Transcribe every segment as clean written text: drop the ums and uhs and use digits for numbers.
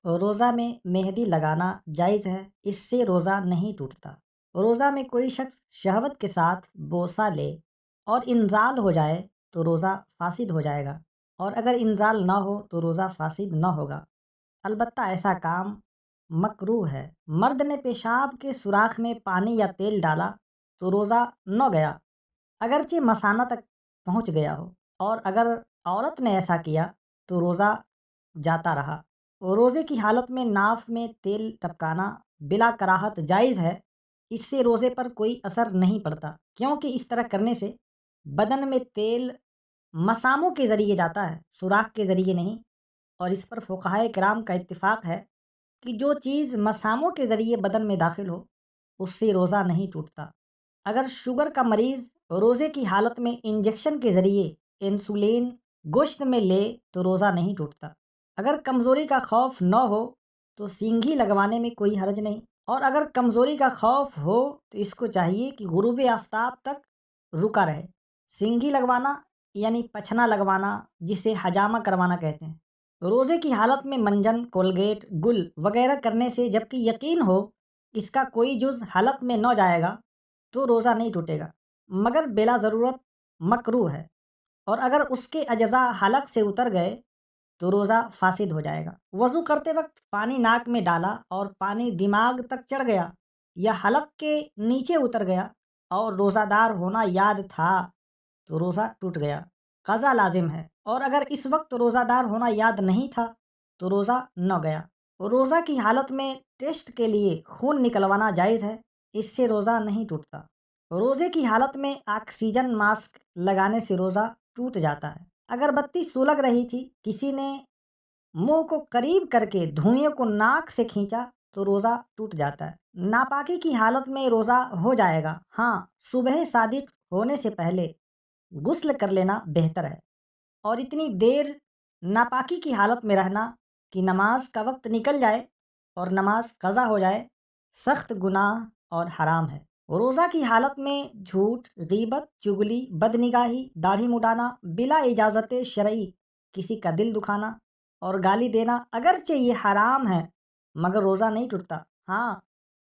روزہ میں مہندی لگانا جائز ہے، اس سے روزہ نہیں ٹوٹتا۔ روزہ میں کوئی شخص شہوت کے ساتھ بوسہ لے اور انزال ہو جائے تو روزہ فاسد ہو جائے گا، اور اگر انزال نہ ہو تو روزہ فاسد نہ ہوگا، البتہ ایسا کام مکروہ ہے۔ مرد نے پیشاب کے سوراخ میں پانی یا تیل ڈالا تو روزہ نہ گیا، اگرچہ مثانہ تک پہنچ گیا ہو، اور اگر عورت نے ایسا کیا تو روزہ جاتا رہا۔ روزے کی حالت میں ناف میں تیل ٹپکانا بلا کراہت جائز ہے، اس سے روزے پر کوئی اثر نہیں پڑتا، کیونکہ اس طرح کرنے سے بدن میں تیل مساموں کے ذریعے جاتا ہے، سوراخ کے ذریعے نہیں، اور اس پر فقہائے کرام کا اتفاق ہے کہ جو چیز مساموں کے ذریعے بدن میں داخل ہو اس سے روزہ نہیں ٹوٹتا۔ اگر شوگر کا مریض روزے کی حالت میں انجیکشن کے ذریعے انسولین گوشت میں لے تو روزہ نہیں ٹوٹتا۔ اگر کمزوری کا خوف نہ ہو تو سینگھی لگوانے میں کوئی حرج نہیں، اور اگر کمزوری کا خوف ہو تو اس کو چاہیے کہ غروب آفتاب تک رکا رہے۔ سینگھی لگوانا یعنی پچھنا لگوانا، جسے حجامہ کروانا کہتے ہیں، روزے کی حالت میں منجن، کولگیٹ، گل وغیرہ کرنے سے جبکہ یقین ہو اس کا کوئی جز حلق میں نہ جائے گا تو روزہ نہیں ٹوٹے گا، مگر بلا ضرورت مکروہ ہے، اور اگر اس کے اجزاء حلق سے اتر گئے تو روزہ فاسد ہو جائے گا۔ وضو کرتے وقت پانی ناک میں ڈالا اور پانی دماغ تک چڑھ گیا یا حلق کے نیچے اتر گیا اور روزہ دار ہونا یاد تھا تو روزہ ٹوٹ گیا، قضا لازم ہے، اور اگر اس وقت روزہ دار ہونا یاد نہیں تھا تو روزہ نہ گیا۔ روزہ کی حالت میں ٹیسٹ کے لیے خون نکلوانا جائز ہے، اس سے روزہ نہیں ٹوٹتا۔ روزے کی حالت میں آکسیجن ماسک لگانے سے روزہ ٹوٹ جاتا ہے۔ اگر بتی سلگ رہی تھی، کسی نے منہ کو قریب کر کے دھوئیں کو ناک سے کھینچا تو روزہ ٹوٹ جاتا ہے۔ ناپاکی کی حالت میں روزہ ہو جائے گا، ہاں صبح صادق ہونے سے پہلے غسل کر لینا بہتر ہے، اور اتنی دیر ناپاکی کی حالت میں رہنا کہ نماز کا وقت نکل جائے اور نماز قضا ہو جائے سخت گناہ اور حرام ہے۔ روزہ کی حالت میں جھوٹ، غیبت، چغلی، بدنگاہی، داڑھی مڈانا، بلا اجازت شرعی کسی کا دل دکھانا اور گالی دینا اگرچہ یہ حرام ہے مگر روزہ نہیں ٹوٹتا، ہاں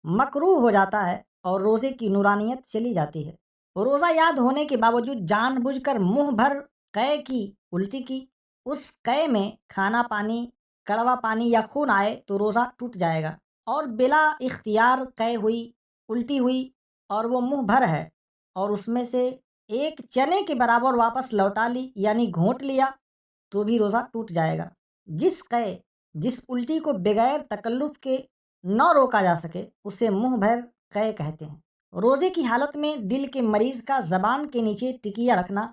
مکروہ ہو جاتا ہے اور روزے کی نورانیت چلی جاتی ہے۔ روزہ یاد ہونے کے باوجود جان بوجھ کر منہ بھر قے کی، الٹی کی، اس قے میں کھانا پانی، کڑوا پانی یا خون آئے تو روزہ ٹوٹ جائے گا، اور بلا اختیار قے ہوئی، الٹی ہوئی اور وہ منہ بھر ہے اور اس میں سے ایک چنے کے برابر واپس لوٹا لی یعنی گھونٹ لیا تو بھی روزہ ٹوٹ جائے گا۔ جس الٹی کو بغیر تکلف کے نہ روکا جا سکے اسے منہ بھر قے کہتے ہیں۔ روزے کی حالت میں دل کے مریض کا زبان کے نیچے ٹکیا رکھنا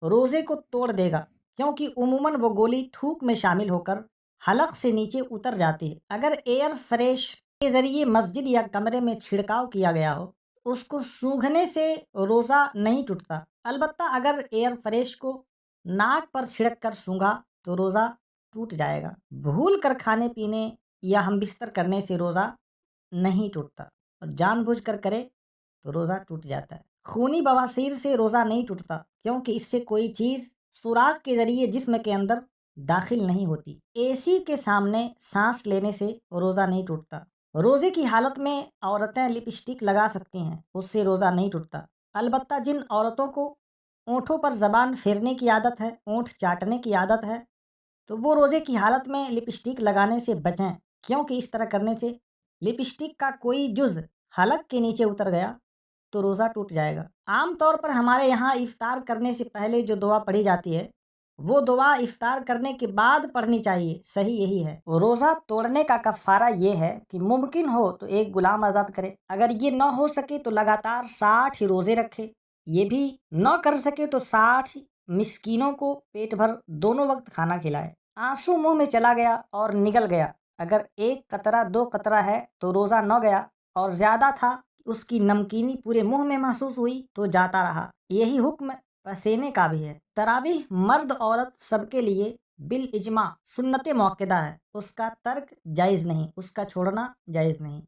روزے کو توڑ دے گا، کیونکہ عموماً وہ گولی تھوک میں شامل ہو کر حلق سے نیچے اتر جاتی ہے۔ اگر ایئر فریش کے ذریعے مسجد یا کمرے میں چھڑکاؤ کیا گیا ہو اس کو سونگھنے سے روزہ نہیں ٹوٹتا، البتہ اگر ایئر فریش کو ناک پر چھڑک کر سونگھا تو روزہ ٹوٹ جائے گا۔ بھول کر کھانے پینے یا ہم بستر کرنے سے روزہ نہیں ٹوٹتا، اور جان بوجھ کر کرے تو روزہ ٹوٹ جاتا ہے۔ خونی بواسیر سے روزہ نہیں ٹوٹتا، کیونکہ اس سے کوئی چیز سوراخ کے ذریعے جسم کے اندر داخل نہیں ہوتی۔ اے سی کے سامنے سانس لینے سے روزہ نہیں ٹوٹتا۔ روزے کی حالت میں عورتیں لپسٹک لگا سکتی ہیں، اس سے روزہ نہیں ٹوٹتا، البتہ جن عورتوں کو اونٹوں پر زبان پھیرنے کی عادت ہے، اونٹ چاٹنے کی عادت ہے، تو وہ روزے کی حالت میں لپسٹک لگانے سے بچیں، کیونکہ اس طرح کرنے سے لپسٹک کا کوئی جز حلق کے نیچے اتر گیا تو روزہ ٹوٹ جائے گا۔ عام طور پر ہمارے یہاں افطار کرنے سے پہلے جو دعا پڑھی جاتی ہے وہ دعا افطار کرنے کے بعد پڑھنی چاہیے، صحیح یہی ہے۔ روزہ توڑنے کا کفارہ یہ ہے کہ ممکن ہو تو ایک غلام آزاد کرے، اگر یہ نہ ہو سکے تو لگاتار 60 ہی روزے رکھے، یہ بھی نہ کر سکے تو 60 مسکینوں کو پیٹ بھر دونوں وقت کھانا کھلائے۔ آنسو منہ میں چلا گیا اور نگل گیا، اگر 1 قطرہ 2 قطرہ ہے تو روزہ نہ گیا، اور زیادہ تھا اس کی نمکینی پورے منہ میں محسوس ہوئی تو جاتا رہا، یہی حکم پسینے کا بھی ہے۔ تراویح مرد عورت سب کے لیے بالاجماع سنت موقدہ ہے، اس کا ترک جائز نہیں، اس کا چھوڑنا جائز نہیں۔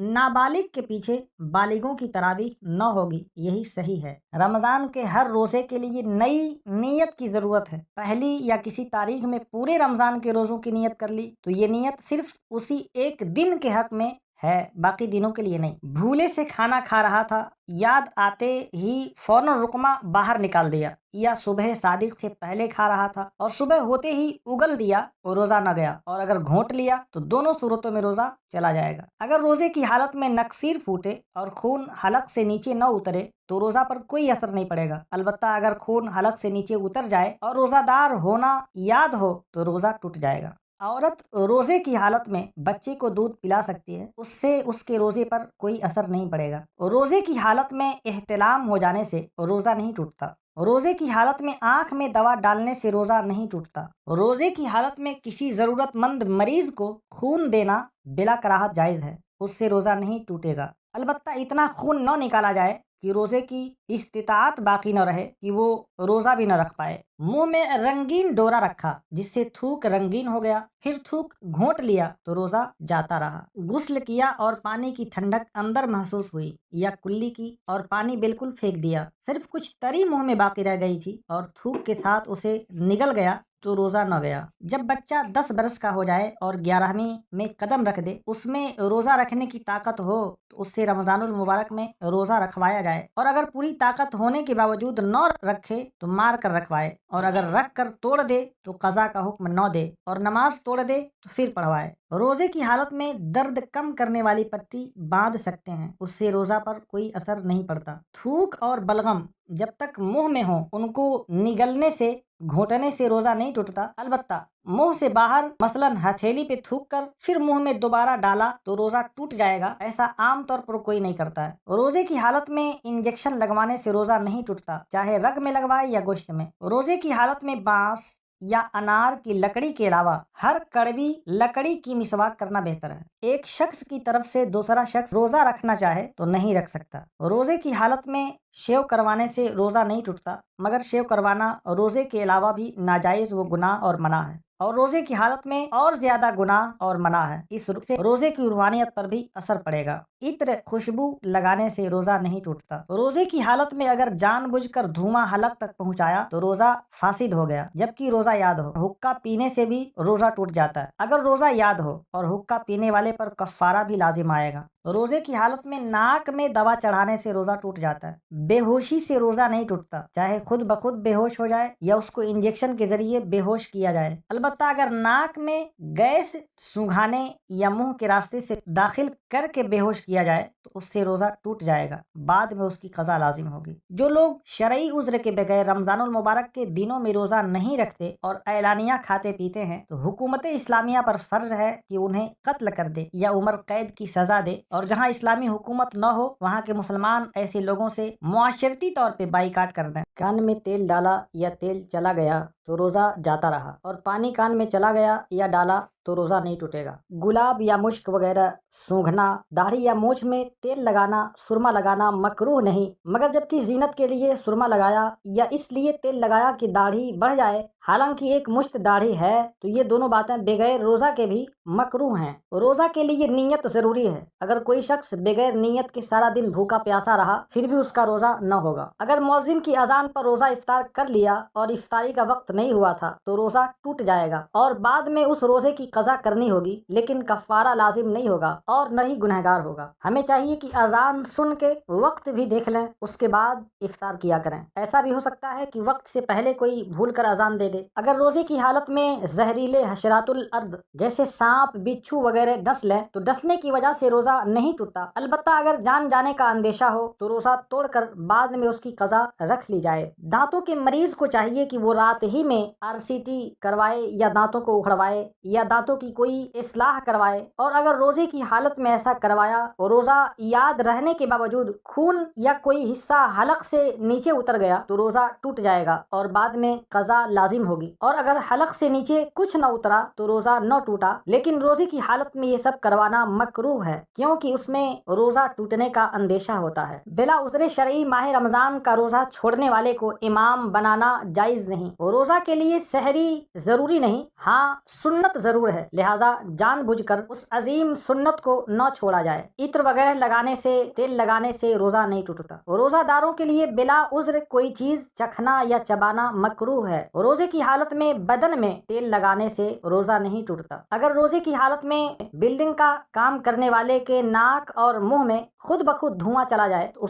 نابالغ کے پیچھے بالغوں کی تراویح نہ ہوگی، یہی صحیح ہے۔ رمضان کے ہر روزے کے لیے نئی نیت کی ضرورت ہے۔ پہلی یا کسی تاریخ میں پورے رمضان کے روزوں کی نیت کر لی تو یہ نیت صرف اسی ایک دن کے حق میں ہے، باقی دنوں کے لیے نہیں۔ بھولے سے کھانا کھا رہا تھا، یاد آتے ہی فوراً رقمہ باہر نکال دیا، یا صبح صادق سے پہلے کھا رہا تھا اور صبح ہوتے ہی اگل دیا، وہ روزہ نہ گیا، اور اگر گھونٹ لیا تو دونوں صورتوں میں روزہ چلا جائے گا۔ اگر روزے کی حالت میں نکسیر پھوٹے اور خون حلق سے نیچے نہ اترے تو روزہ پر کوئی اثر نہیں پڑے گا، البتہ اگر خون حلق سے نیچے اتر جائے اور روزہ دار ہونا یاد ہو تو روزہ ٹوٹ جائے گا۔ عورت روزے کی حالت میں بچے کو دودھ پلا سکتی ہے، اس سے اس کے روزے پر کوئی اثر نہیں پڑے گا۔ روزے کی حالت میں احتلام ہو جانے سے روزہ نہیں ٹوٹتا۔ روزے کی حالت میں آنکھ میں دوا ڈالنے سے روزہ نہیں ٹوٹتا۔ روزے کی حالت میں کسی ضرورت مند مریض کو خون دینا بلا کراہت جائز ہے، اس سے روزہ نہیں ٹوٹے گا، البتہ اتنا خون نہ نکالا جائے کہ روزے کی استطاعت باقی نہ رہے کہ وہ روزہ بھی نہ رکھ پائے۔ منہ میں رنگین ڈورا رکھا جس سے تھوک رنگین ہو گیا، پھر تھوک گھونٹ لیا تو روزہ جاتا رہا۔ غسل کیا اور پانی کی ٹھنڈک اندر محسوس ہوئی، یا کلی کی اور پانی بالکل پھینک دیا، صرف کچھ تری منہ میں باقی رہ گئی تھی اور تھوک کے ساتھ اسے نگل گیا تو روزہ نہ گیا۔ جب بچہ 10 برس کا ہو جائے اور 11ویں میں قدم رکھ دے، اس میں روزہ رکھنے کی طاقت ہو تو اس سے رمضان المبارک میں روزہ رکھوایا جائے، اور اگر پوری طاقت ہونے کے باوجود نہ رکھے تو مار کر رکھوائے، اور اگر رکھ کر توڑ دے تو قضا کا حکم نہ دے، اور نماز توڑ دے تو پھر پڑھوائے۔ روزے کی حالت میں درد کم کرنے والی پٹی باندھ سکتے ہیں، اس سے روزہ پر کوئی اثر نہیں پڑتا۔ تھوک اور بلغم جب تک منہ میں ہوں ان کو نگلنے سے گھونٹنے سے روزہ نہیں ٹوٹتا، البتہ منہ سے باہر مثلاً ہتھیلی پہ تھوک کر پھر منہ میں دوبارہ ڈالا تو روزہ ٹوٹ جائے گا، ایسا عام طور پر کوئی نہیں کرتا ہے۔ روزے کی حالت میں انجیکشن لگوانے سے روزہ نہیں ٹوٹتا، چاہے رگ میں لگوائے یا گوشت میں۔ روزے کی حالت میں بانس یا انار کی لکڑی کے علاوہ ہر کڑوی لکڑی کی مسواک کرنا بہتر ہے۔ ایک شخص کی طرف سے دوسرا شخص روزہ رکھنا چاہے تو نہیں رکھ سکتا۔ روزے کی حالت میں شیو کروانے سے روزہ نہیں ٹوٹتا، مگر شیو کروانا روزے کے علاوہ بھی ناجائز و گناہ اور منع ہے، اور روزے کی حالت میں اور زیادہ گناہ اور منع ہے، اس سے روزے کی روحانیت پر بھی اثر پڑے گا۔ عطر خوشبو لگانے سے روزہ نہیں ٹوٹتا۔ روزے کی حالت میں اگر جان بوجھ کر دھواں حلق تک پہنچایا تو روزہ فاسد ہو گیا، جبکہ روزہ یاد ہو۔ حقہ پینے سے بھی روزہ ٹوٹ جاتا ہے، اگر روزہ یاد ہو، اور حقہ پینے والے پر کفارہ بھی لازم آئے گا۔ روزے کی حالت میں ناک میں دوا چڑھانے سے روزہ ٹوٹ جاتا ہے۔ بے ہوشی سے روزہ نہیں ٹوٹتا، چاہے خود بخود بے ہوش ہو جائے یا اس کو انجیکشن کے ذریعے بے ہوش کیا جائے، البتہ اگر ناک میں گیس سونگھانے یا منہ کے راستے سے داخل کر کے بے ہوش کیا جائے تو اس سے روزہ ٹوٹ جائے گا، بعد میں اس کی قضا لازم ہوگی۔ جو لوگ شرعی عذر کے بغیر رمضان المبارک کے دنوں میں روزہ نہیں رکھتے اور اعلانیہ کھاتے پیتے ہیں تو حکومت اسلامیہ پر فرض ہے کہ انہیں قتل کر دے یا عمر قید کی سزا دے، اور جہاں اسلامی حکومت نہ ہو وہاں کے مسلمان ایسے لوگوں سے معاشرتی طور پہ بائیکاٹ کر دیں۔ کان میں تیل ڈالا یا تیل چلا گیا تو روزہ جاتا رہا، اور پانی کان میں چلا گیا یا ڈالا تو روزہ نہیں ٹوٹے گا۔ گلاب یا مشک وغیرہ سونگھنا، داڑھی یا مونچھ میں تیل لگانا، سرما لگانا مکروہ نہیں، مگر جبکہ زینت کے لیے سرما لگایا یا اس لیے تیل لگایا کہ داڑھی بڑھ جائے، حالانکہ ایک مشت داڑھی ہے، تو یہ دونوں باتیں بغیر روزہ کے بھی مکروہ ہیں۔ روزہ کے لیے نیت ضروری ہے، اگر کوئی شخص بغیر نیت کے سارا دن بھوکا پیاسا رہا پھر بھی اس کا روزہ نہ ہوگا۔ اگر مؤذن کی اذان پر روزہ افطار کر لیا اور افطاری کا وقت نہیں ہوا تھا تو روزہ ٹوٹ جائے گا، اور بعد میں اس روزے کی قضا کرنی ہوگی، لیکن کفارہ لازم نہیں ہوگا اور نہ ہی گنہگار ہوگا۔ ہمیں چاہیے کہ اذان سن کے وقت بھی دیکھ لیں، اس کے بعد افطار کیا کریں۔ ایسا بھی ہو سکتا ہے کہ وقت سے پہلے کوئی بھول کر اذان دے دے۔ اگر روزے کی حالت میں زہریلے حشرات الارض جیسے سانپ، بچھو وغیرہ ڈس لیں تو ڈسنے کی وجہ سے روزہ نہیں ٹوٹتا، البتہ اگر جان جانے کا اندیشہ ہو تو روزہ توڑ کر بعد میں اس کی قضا رکھ لی جائے۔ دانتوں کے مریض کو چاہیے کہ وہ رات ہی میں RCT کروائے یا دانتوں کو اکھڑوائے یا دانتوں کی کوئی اصلاح کروائے، اور اگر روزے کی حالت میں ایسا کروایا اور روزہ یاد رہنے کے باوجود خون یا کوئی حصہ حلق سے نیچے اتر گیا تو روزہ ٹوٹ جائے گا اور بعد میں قضا لازم لازم ہوگی، اور اگر حلق سے نیچے کچھ نہ اترا تو روزہ نہ ٹوٹا، لیکن روزے کی حالت میں یہ سب کروانا مکروہ ہے کیونکہ اس میں روزہ ٹوٹنے کا اندیشہ ہوتا ہے۔ بلا عذر شرعی ماہ رمضان کا روزہ چھوڑنے والے کو امام بنانا جائز نہیں۔ روزہ کے لیے سحری ضروری نہیں، ہاں سنت ضرور ہے، لہٰذا جان بوجھ کر اس عظیم سنت کو نہ چھوڑا جائے۔ عطر وغیرہ لگانے سے، تیل لگانے سے روزہ نہیں ٹوٹتا۔ روزہ داروں کے لیے بلا عذر کوئی چیز چکھنا یا چبانا مکروہ ہے۔ روزے کی حالت میں بدن میں تیل لگانے سے روزہ نہیں ٹوٹتا۔ اگر روزے کی حالت میں بلڈنگ کا کام کرنے والے کے ناک اور منہ میں خود بخود دھواں چلا جائے تو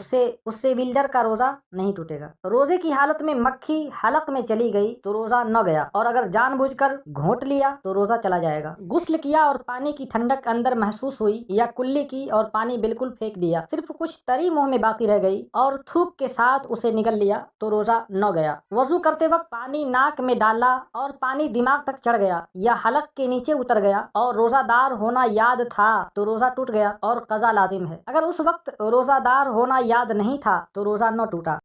اس سے بلڈر کا روزہ نہیں ٹوٹے گا۔ روزے کی حالت میں مکھی حلق میں چلی گئی تو روزہ نہ گیا، اور اگر جان بوجھ کر گھونٹ لیا تو روزہ چلا جائے گا۔ غسل کیا اور پانی کی ٹھنڈک اندر محسوس ہوئی، یا کلی کی اور پانی بالکل پھینک دیا، صرف کچھ تری منہ میں باقی رہ گئی اور تھوک کے ساتھ اسے نگل لیا تو روزہ نہ گیا۔ وضو کرتے وقت پانی ناک میں ڈالا اور پانی دماغ تک چڑھ گیا یا حلق کے نیچے اتر گیا اور روزہ دار ہونا یاد تھا تو روزہ ٹوٹ گیا اور قضا لازم ہے۔ اگر اس وقت روزہ دار ہونا یاد نہیں تھا تو روزہ نہ ٹوٹا۔